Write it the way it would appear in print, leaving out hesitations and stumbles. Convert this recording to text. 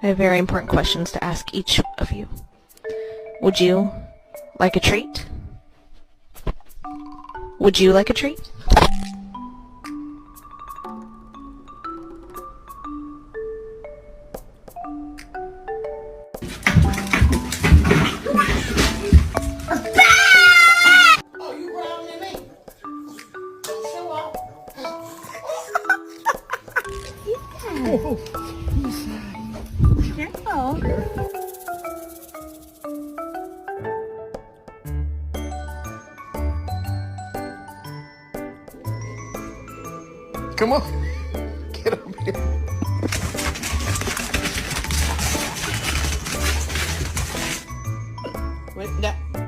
I have very important questions to ask each of you. Would you like a treat? Would you like a treat? Oh, you growling at me? Show off. Careful. Come on.